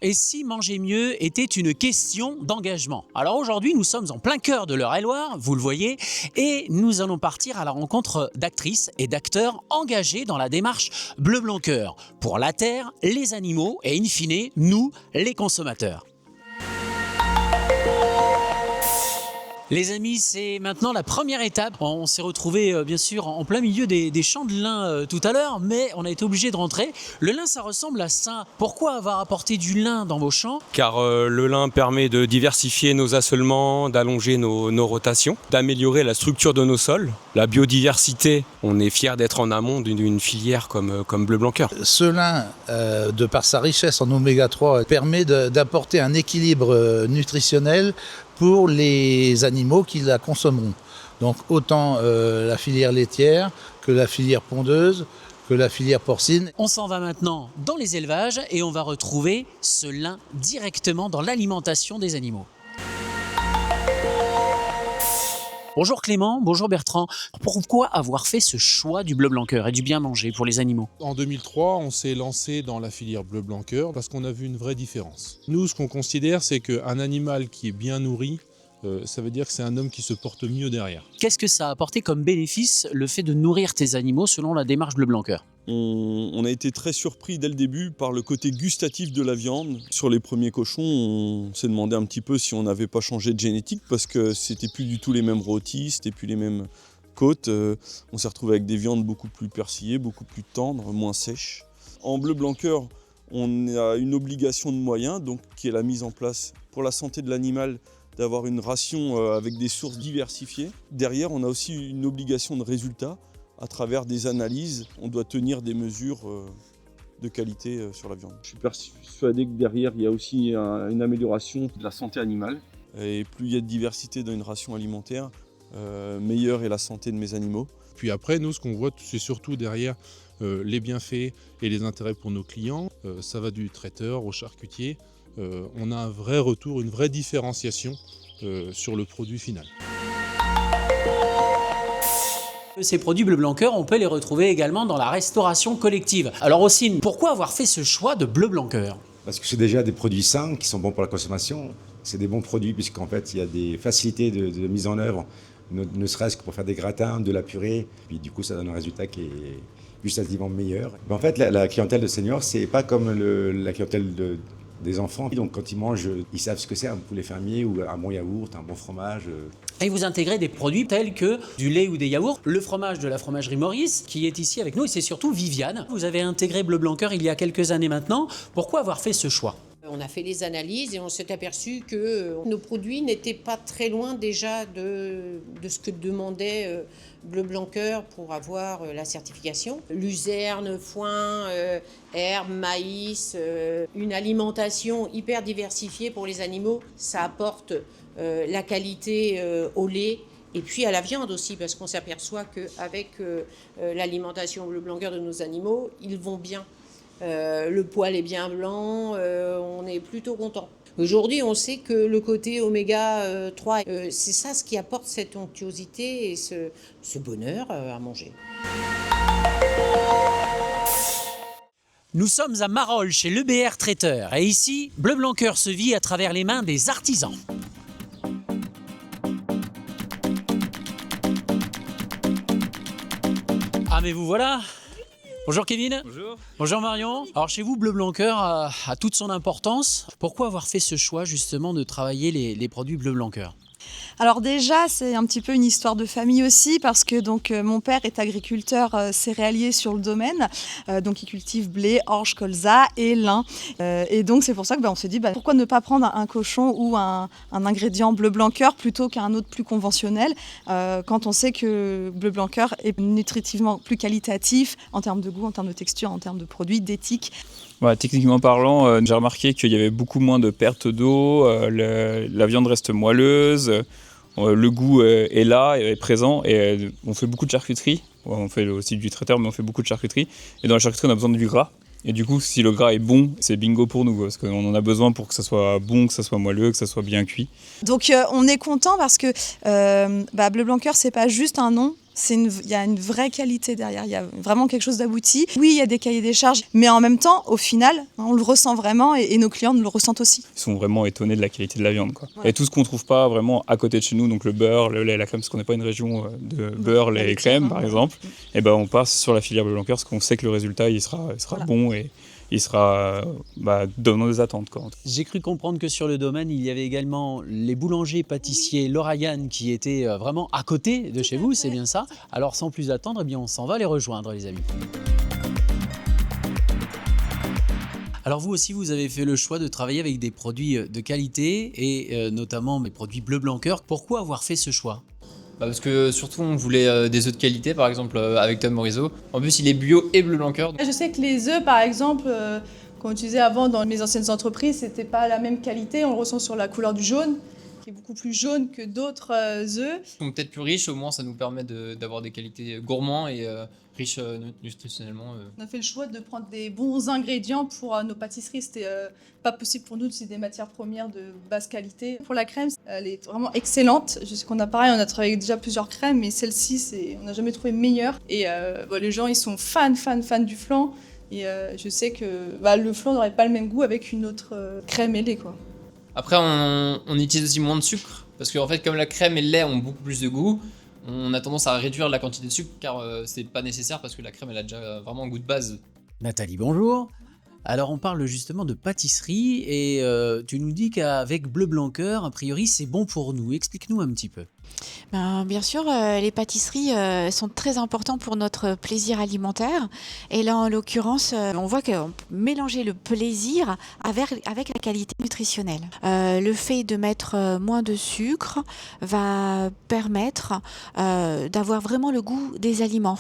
Et si manger mieux était une question d'engagement? Alors aujourd'hui, nous sommes en plein cœur de l'Eure-et-Loir, vous le voyez, et nous allons partir à la rencontre d'actrices et d'acteurs engagés dans la démarche Bleu Blanc Cœur pour la terre, les animaux et in fine, nous, les consommateurs. Les amis, c'est maintenant la première étape. On s'est retrouvés bien sûr en plein milieu des champs de lin tout à l'heure, mais on a été obligé de rentrer. Le lin, ça ressemble à ça. Pourquoi avoir apporté du lin dans vos champs? Car le lin permet de diversifier nos assolements, d'allonger nos rotations, d'améliorer la structure de nos sols, la biodiversité. On est fiers d'être en amont d'une filière comme Bleu Blanc Cœur. Ce lin, de par sa richesse en oméga 3, permet d'apporter un équilibre nutritionnel pour les animaux qui la consommeront. Donc autant la filière laitière que la filière pondeuse, que la filière porcine. On s'en va maintenant dans les élevages et on va retrouver ce lin directement dans l'alimentation des animaux. Bonjour Clément, bonjour Bertrand. Pourquoi avoir fait ce choix du Bleu Blanc Cœur et du bien manger pour les animaux? En 2003, on s'est lancé dans la filière Bleu Blanc Cœur parce qu'on a vu une vraie différence. Nous, ce qu'on considère, c'est qu'un animal qui est bien nourri, ça veut dire que c'est un homme qui se porte mieux derrière. Qu'est-ce que ça a apporté comme bénéfice, le fait de nourrir tes animaux selon la démarche Bleu Blanc Cœur? On a été très surpris dès le début par le côté gustatif de la viande. Sur les premiers cochons, on s'est demandé un petit peu si on n'avait pas changé de génétique parce que c'était plus du tout les mêmes rôtis, c'était plus les mêmes côtes. On s'est retrouvé avec des viandes beaucoup plus persillées, beaucoup plus tendres, moins sèches. En Bleu Blanc Cœur, on a une obligation de moyens, donc qui est la mise en place pour la santé de l'animal, d'avoir une ration avec des sources diversifiées. Derrière, on a aussi une obligation de résultat. À travers des analyses, on doit tenir des mesures de qualité sur la viande. Je suis persuadé que derrière, il y a aussi une amélioration de la santé animale. Et plus il y a de diversité dans une ration alimentaire, meilleure est la santé de mes animaux. Puis après, nous, ce qu'on voit, c'est surtout derrière les bienfaits et les intérêts pour nos clients. Ça va du traiteur au charcutier. On a un vrai retour, une vraie différenciation sur le produit final. Ces produits Bleu Blanc Cœur, on peut les retrouver également dans la restauration collective. Alors Ossine, pourquoi avoir fait ce choix de Bleu Blanc Cœur? Parce que c'est déjà des produits sains qui sont bons pour la consommation. C'est des bons produits puisqu'en fait il y a des facilités de mise en œuvre, ne serait-ce que pour faire des gratins, de la purée. Puis du coup ça donne un résultat qui est gustativement meilleur. Mais en fait la clientèle de seniors, c'est pas comme la clientèle des enfants. Donc quand ils mangent, ils savent ce que c'est un poulet fermier ou un bon yaourt, un bon fromage. Et vous intégrez des produits tels que du lait ou des yaourts, le fromage de la fromagerie Maurice qui est ici avec nous et c'est surtout Viviane. Vous avez intégré Bleu Blanc Cœur il y a quelques années maintenant. Pourquoi avoir fait ce choix? On a fait les analyses et on s'est aperçu que nos produits n'étaient pas très loin déjà de ce que demandait Bleu Blanc Cœur pour avoir la certification. Luzerne, foin, herbes, maïs, une alimentation hyper diversifiée pour les animaux, ça apporte la qualité au lait. Et puis à la viande aussi, parce qu'on s'aperçoit qu'avec l'alimentation Bleu Blanc Cœur de nos animaux, ils vont bien. Le poil est bien blanc, on est plutôt content. Aujourd'hui, on sait que le côté oméga 3, c'est ça ce qui apporte cette onctuosité et ce bonheur à manger. Nous sommes à Marolles chez l'EBR Traiteur et ici, Bleu Blanc Cœur se vit à travers les mains des artisans. Ah mais vous voilà! Bonjour Kevin. Bonjour. Bonjour Marion. Alors chez vous, Bleu Blanc Cœur a toute son importance. Pourquoi avoir fait ce choix justement de travailler les produits Bleu Blanc Cœur? Alors déjà, c'est un petit peu une histoire de famille aussi parce que mon père est agriculteur céréalier sur le domaine. Donc il cultive blé, orge, colza et lin. Et donc c'est pour ça que on s'est dit pourquoi ne pas prendre un cochon ou un ingrédient Bleu Blanc Cœur plutôt qu'un autre plus conventionnel quand on sait que Bleu Blanc Cœur est nutritivement plus qualitatif en termes de goût, en termes de texture, en termes de produits, d'éthique. Ouais, techniquement parlant, j'ai remarqué qu'il y avait beaucoup moins de perte d'eau, la viande reste moelleuse, le goût est là, est présent et on fait beaucoup de charcuterie. On fait aussi du traiteur mais on fait beaucoup de charcuterie et dans la charcuterie on a besoin du gras. Et du coup, si le gras est bon, c'est bingo pour nous, parce qu'on en a besoin pour que ça soit bon, que ça soit moelleux, que ça soit bien cuit. Donc on est content parce que Bleu Blanc Cœur, c'est pas juste un nom, Il y a une vraie qualité derrière, il y a vraiment quelque chose d'abouti. Oui, il y a des cahiers des charges, mais en même temps, au final, on le ressent vraiment et nos clients nous le ressentent aussi. Ils sont vraiment étonnés de la qualité de la viande, quoi. Ouais. Et tout ce qu'on ne trouve pas vraiment à côté de chez nous, donc le beurre, le lait, la crème, parce qu'on n'est pas une région de beurre, lait et crème, par exemple, et ben on passe sur la filière Bleu Blanquer parce qu'on sait que le résultat il sera voilà. Bon et il sera dans nos attentes, quoi. J'ai cru comprendre que sur le domaine, il y avait également les boulangers pâtissiers Laurayane qui étaient vraiment à côté de chez vous, c'est bien ça. Alors sans plus attendre, eh bien, on s'en va les rejoindre, les amis. Alors vous aussi, vous avez fait le choix de travailler avec des produits de qualité et notamment les produits Bleu Blanquer. Pourquoi avoir fait ce choix ? Parce que surtout on voulait des œufs de qualité, par exemple avec Tom Morisot. En plus il est bio et Bleu Blanquer. Je sais que les œufs par exemple qu'on utilisait avant dans mes anciennes entreprises, c'était pas la même qualité, on le ressent sur la couleur du jaune, qui est beaucoup plus jaune que d'autres œufs. Ils sont peut-être plus riches, au moins ça nous permet d'avoir des qualités gourmands et riches nutritionnellement. On a fait le choix de prendre des bons ingrédients pour nos pâtisseries. C'était pas possible pour nous d'utiliser des matières premières de basse qualité. Pour la crème, elle est vraiment excellente. Je sais qu'on a pareil, on a travaillé déjà plusieurs crèmes, mais celle-ci, on n'a jamais trouvé meilleure. Et les gens, ils sont fans du flan. Et je sais que le flan n'aurait pas le même goût avec une autre crème et lait, quoi. Après, on utilise aussi moins de sucre, parce qu'en fait, comme la crème et le lait ont beaucoup plus de goût, on a tendance à réduire la quantité de sucre, car c'est pas nécessaire, parce que la crème, elle a déjà vraiment un goût de base. Nathalie, bonjour. Alors on parle justement de pâtisserie et tu nous dis qu'avec Bleu Blanquer, a priori, c'est bon pour nous. Explique-nous un petit peu. Bien sûr, les pâtisseries sont très importantes pour notre plaisir alimentaire. Et là, en l'occurrence, on voit qu'on peut mélanger le plaisir avec la qualité nutritionnelle. Le fait de mettre moins de sucre va permettre d'avoir vraiment le goût des aliments.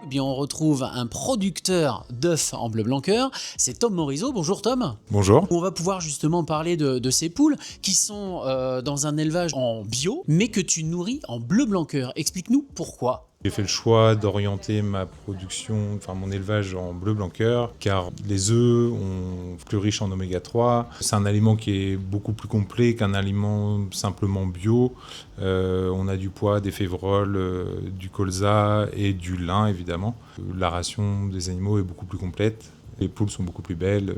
Eh bien, on retrouve un producteur d'œufs en Bleu Blanquer, c'est Tom Morisot. Bonjour Tom. Bonjour. On va pouvoir justement parler de ces poules qui sont dans un élevage en bio, mais que tu nourris en Bleu Blanquer. Explique-nous pourquoi. J'ai fait le choix d'orienter ma production, mon élevage en Bleu Blanquer, car les œufs sont plus riches en oméga 3. C'est un aliment qui est beaucoup plus complet qu'un aliment simplement bio. On a du pois, des févroles, du colza et du lin évidemment. La ration des animaux est beaucoup plus complète. Les poules sont beaucoup plus belles,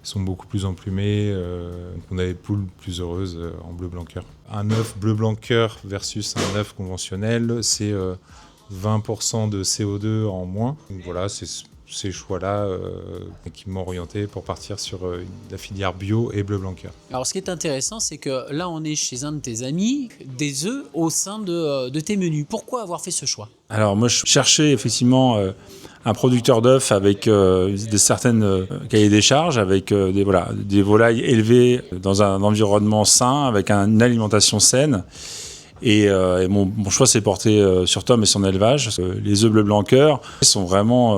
sont beaucoup plus emplumées. On a des poules plus heureuses en Bleu Blanquer. Un œuf Bleu Blanquer versus un œuf conventionnel, c'est 20% de CO2 en moins. Donc voilà, c'est ces choix-là qui m'ont orienté pour partir sur la filière bio et Bleu Blanquer. Alors ce qui est intéressant, c'est que là on est chez un de tes amis, des œufs au sein de tes menus. Pourquoi avoir fait ce choix ? Alors moi je cherchais effectivement un producteur d'œufs avec des certaines cahiers des charges, avec des volailles élevées dans un environnement sain, avec une alimentation saine. Et mon choix s'est porté sur Tom et son élevage. Les œufs Bleu Blanquer sont vraiment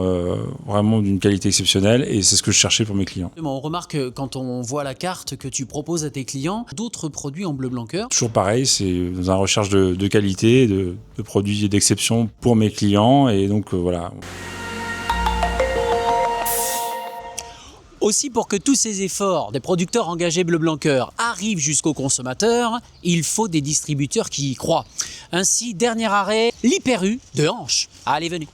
d'une qualité exceptionnelle et c'est ce que je cherchais pour mes clients. On remarque quand on voit la carte que tu proposes à tes clients d'autres produits en Bleu Blanquer. Toujours pareil, c'est dans la recherche de qualité, de produits d'exception pour mes clients et donc voilà. Aussi, pour que tous ces efforts des producteurs engagés Bleu Blanquer arrivent jusqu'aux consommateurs, il faut des distributeurs qui y croient. Ainsi, dernier arrêt, l'Hyper U de Hanche. Allez, venez.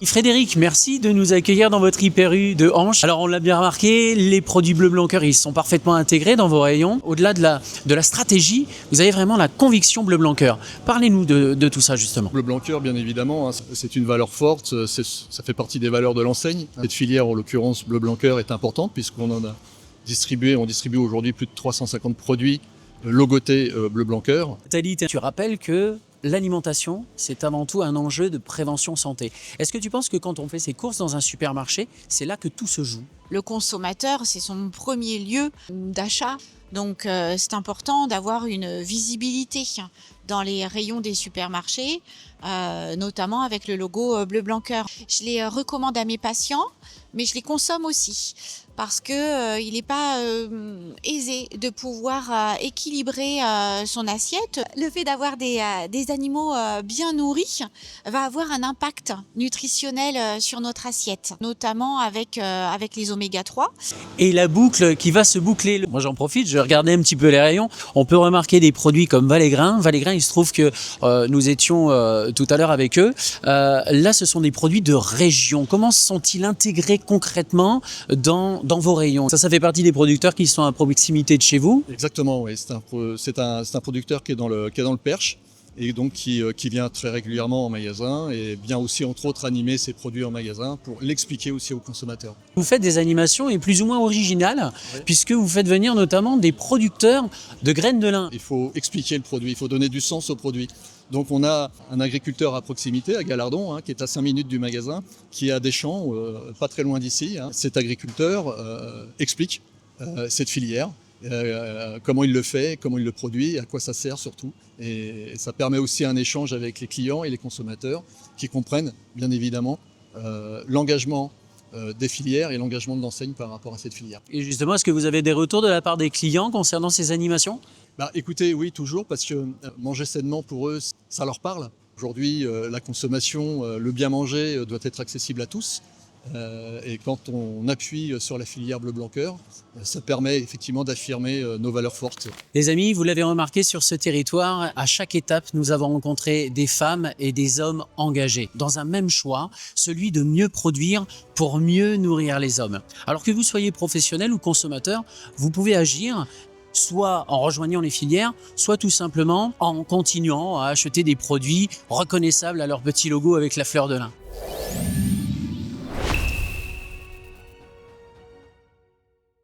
Frédéric, merci de nous accueillir dans votre Hyper U de Hanche. Alors on l'a bien remarqué, les produits Bleu Blanquer, ils sont parfaitement intégrés dans vos rayons. Au-delà de la stratégie, vous avez vraiment la conviction Bleu Blanquer. Parlez-nous de tout ça justement. Bleu Blanquer, bien évidemment, c'est une valeur forte, ça fait partie des valeurs de l'enseigne. Cette filière, en l'occurrence Bleu Blanquer, est importante puisqu'on en a distribué, on distribue aujourd'hui plus de 350 produits logotés Bleu Blanquer. Nathalie, tu rappelles que l'alimentation, c'est avant tout un enjeu de prévention santé. Est-ce que tu penses que quand on fait ses courses dans un supermarché, c'est là que tout se joue ? Le consommateur, c'est son premier lieu d'achat. Donc c'est important d'avoir une visibilité dans les rayons des supermarchés notamment avec le logo Bleu Blanc Cœur. Je les recommande à mes patients, mais je les consomme aussi parce que il n'est pas aisé de pouvoir équilibrer son assiette. Le fait d'avoir des animaux bien nourris va avoir un impact nutritionnel sur notre assiette, notamment avec les oméga 3. Et la boucle qui va se boucler. Moi j'en profite, je regardais un petit peu les rayons. On peut remarquer des produits comme Valaigrain. Valaigrain, il se trouve que nous étions tout à l'heure avec eux. Là, ce sont des produits de région. Comment sont-ils intégrés concrètement dans vos rayons? Ça fait partie des producteurs qui sont à proximité de chez vous? Exactement, oui. C'est un producteur qui est dans le Perche et donc qui vient très régulièrement en magasin et vient aussi entre autres animer ses produits en magasin pour l'expliquer aussi aux consommateurs. Vous faites des animations et plus ou moins originales, puisque vous faites venir notamment des producteurs de graines de lin. Il faut expliquer le produit, il faut donner du sens au produit. Donc on a un agriculteur à proximité, à Galardon, qui est à 5 minutes du magasin, qui a des champs pas très loin d'ici. Cet agriculteur explique cette filière, comment il le fait, comment il le produit, à quoi ça sert surtout. Et ça permet aussi un échange avec les clients et les consommateurs qui comprennent bien évidemment l'engagement des filières et l'engagement de l'enseigne par rapport à cette filière. Et justement, est-ce que vous avez des retours de la part des clients concernant ces animations? Écoutez, oui, toujours, parce que manger sainement pour eux, ça leur parle. Aujourd'hui, la consommation, le bien manger doit être accessible à tous. Et quand on appuie sur la filière Bleu Blanc Cœur, ça permet effectivement d'affirmer nos valeurs fortes. Les amis, vous l'avez remarqué sur ce territoire, à chaque étape, nous avons rencontré des femmes et des hommes engagés dans un même choix, celui de mieux produire pour mieux nourrir les hommes. Alors que vous soyez professionnel ou consommateur, vous pouvez agir soit en rejoignant les filières, soit tout simplement en continuant à acheter des produits reconnaissables à leur petit logo avec la fleur de lin.